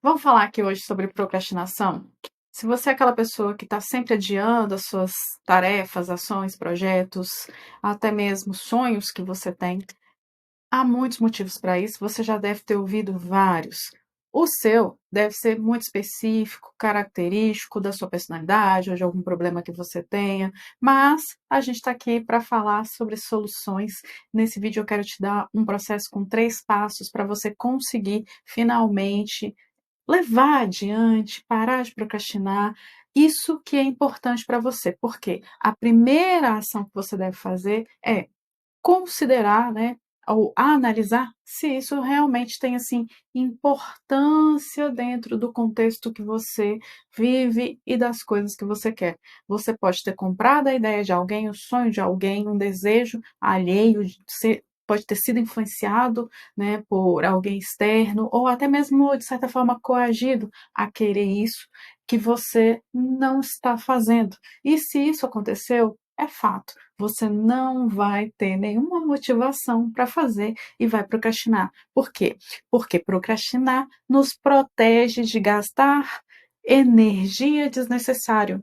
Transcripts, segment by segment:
Vamos falar aqui hoje sobre procrastinação? Se você é aquela pessoa que está sempre adiando as suas tarefas, ações, projetos, até mesmo sonhos que você tem, há muitos motivos para isso, você já deve ter ouvido vários. O seu deve ser muito específico, característico da sua personalidade ou de algum problema que você tenha, mas a gente está aqui para falar sobre soluções. Nesse vídeo eu quero te dar um processo com 3 passos para você conseguir finalmente levar adiante, parar de procrastinar, isso que é importante para você, porque a primeira ação que você deve fazer é considerar, né, ou analisar se isso realmente tem, assim, importância dentro do contexto que você vive e das coisas que você quer. Você pode ter comprado a ideia de alguém, o sonho de alguém, um desejo alheio, pode ter sido influenciado, né, por alguém externo ou até mesmo, de certa forma, coagido a querer isso que você não está fazendo. E se isso aconteceu, é fato, você não vai ter nenhuma motivação para fazer e vai procrastinar. Por quê? Porque procrastinar nos protege de gastar energia desnecessário.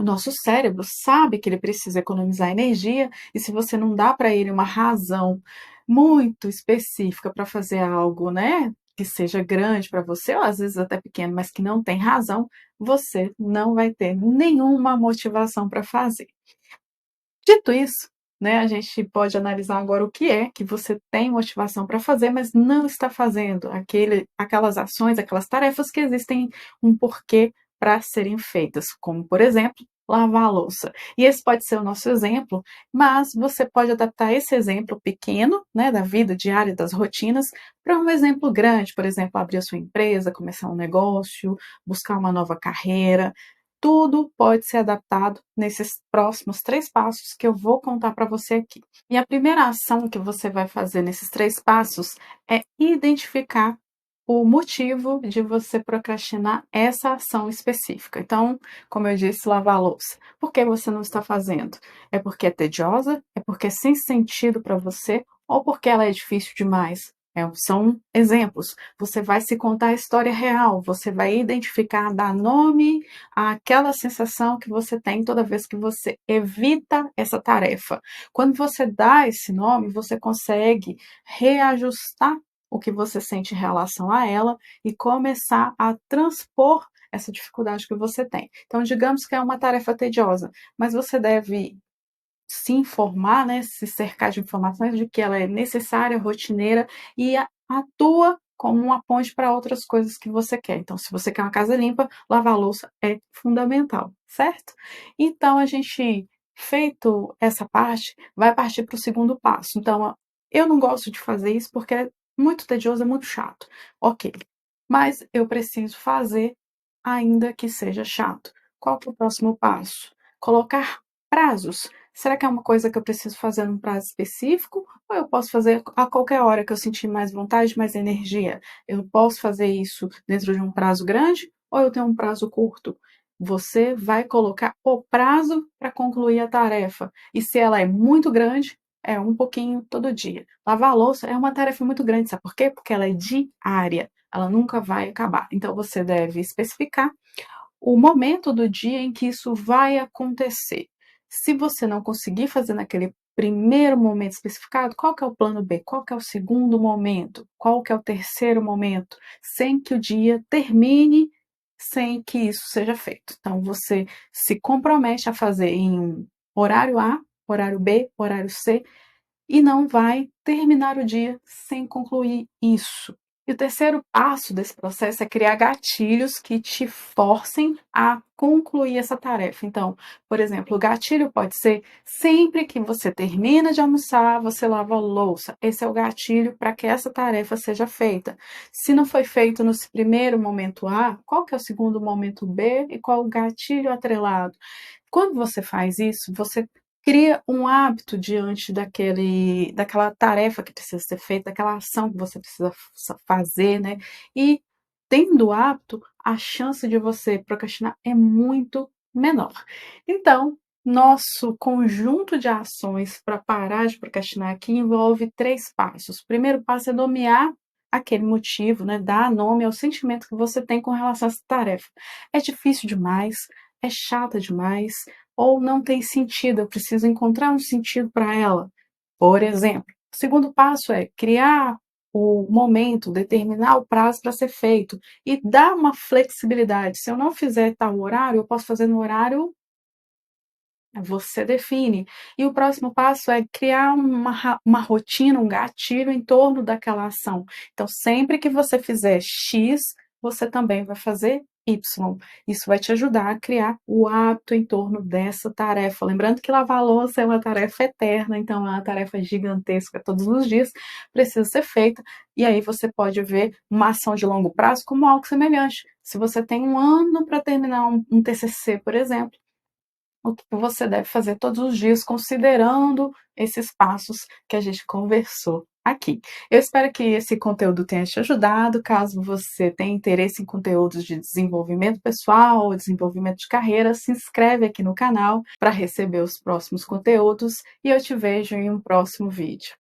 O nosso cérebro sabe que ele precisa economizar energia e se você não dá para ele uma razão muito específica para fazer algo, né, que seja grande para você ou às vezes até pequeno, mas que não tem razão, você não vai ter nenhuma motivação para fazer. Dito isso, né, a gente pode analisar agora o que é que você tem motivação para fazer, mas não está fazendo, aquelas ações, aquelas tarefas que existem um porquê para serem feitas, como, por exemplo, lavar a louça. E esse pode ser o nosso exemplo, mas você pode adaptar esse exemplo pequeno, né, da vida diária, das rotinas, para um exemplo grande, por exemplo, abrir a sua empresa, começar um negócio, buscar uma nova carreira, tudo pode ser adaptado nesses próximos 3 passos que eu vou contar para você aqui. E a primeira ação que você vai fazer nesses 3 passos é identificar o motivo de você procrastinar essa ação específica. Então, como eu disse, lavar a louça. Por que você não está fazendo? É porque é tediosa? É porque é sem sentido para você? Ou porque ela é difícil demais? São exemplos. Você vai se contar a história real, você vai identificar, dar nome àquela sensação que você tem toda vez que você evita essa tarefa. Quando você dá esse nome, você consegue reajustar o que você sente em relação a ela e começar a transpor essa dificuldade que você tem. Então, digamos que é uma tarefa tediosa, mas você deve se informar, né, se cercar de informações de que ela é necessária, rotineira e atua como uma ponte para outras coisas que você quer. Então, se você quer uma casa limpa, lavar a louça é fundamental, certo? Então, a gente, feito essa parte, vai partir para o segundo passo. Então, eu não gosto de fazer isso porque é muito tedioso, é muito chato. Ok, mas eu preciso fazer, ainda que seja chato. Qual que é o próximo passo? Colocar prazos. Será que é uma coisa que eu preciso fazer num prazo específico ou eu posso fazer a qualquer hora que eu sentir mais vontade, mais energia? Eu posso fazer isso dentro de um prazo grande ou eu tenho um prazo curto? Você vai colocar o prazo para concluir a tarefa. E se ela é muito grande, é um pouquinho todo dia. Lavar a louça é uma tarefa muito grande, sabe por quê? Porque ela é diária, ela nunca vai acabar. Então você deve especificar o momento do dia em que isso vai acontecer. Se você não conseguir fazer naquele primeiro momento especificado, qual que é o plano B? Qual que é o segundo momento? Qual que é o terceiro momento? Sem que o dia termine sem que isso seja feito. Então você se compromete a fazer em um horário A, horário B, horário C e não vai terminar o dia sem concluir isso. E o terceiro passo desse processo é criar gatilhos que te forcem a concluir essa tarefa. Então, por exemplo, o gatilho pode ser sempre que você termina de almoçar, você lava a louça. Esse é o gatilho para que essa tarefa seja feita. Se não foi feito no primeiro momento A, qual que é o segundo momento B e qual o gatilho atrelado? Quando você faz isso, você cria um hábito diante daquela tarefa que precisa ser feita, daquela ação que você precisa fazer, né? E tendo o hábito, a chance de você procrastinar é muito menor. Então, nosso conjunto de ações para parar de procrastinar aqui envolve 3 passos. O primeiro passo é nomear aquele motivo, né, dar nome ao sentimento que você tem com relação a essa tarefa. É difícil demais, é chata demais, ou não tem sentido, eu preciso encontrar um sentido para ela. Por exemplo, o segundo passo é criar o momento, determinar o prazo para ser feito e dar uma flexibilidade. Se eu não fizer tal horário, eu posso fazer no horário você define. E o próximo passo é criar uma rotina, um gatilho em torno daquela ação. Então, sempre que você fizer X, você também vai fazer Y. Isso vai te ajudar a criar o hábito em torno dessa tarefa. Lembrando que lavar a louça é uma tarefa eterna, então é uma tarefa gigantesca todos os dias, precisa ser feita. E aí você pode ver uma ação de longo prazo como algo semelhante. Se você tem um ano para terminar um TCC, por exemplo, o que você deve fazer todos os dias, considerando esses passos que a gente conversou aqui. Eu espero que esse conteúdo tenha te ajudado. Caso você tenha interesse em conteúdos de desenvolvimento pessoal ou desenvolvimento de carreira, se inscreve aqui no canal para receber os próximos conteúdos e eu te vejo em um próximo vídeo.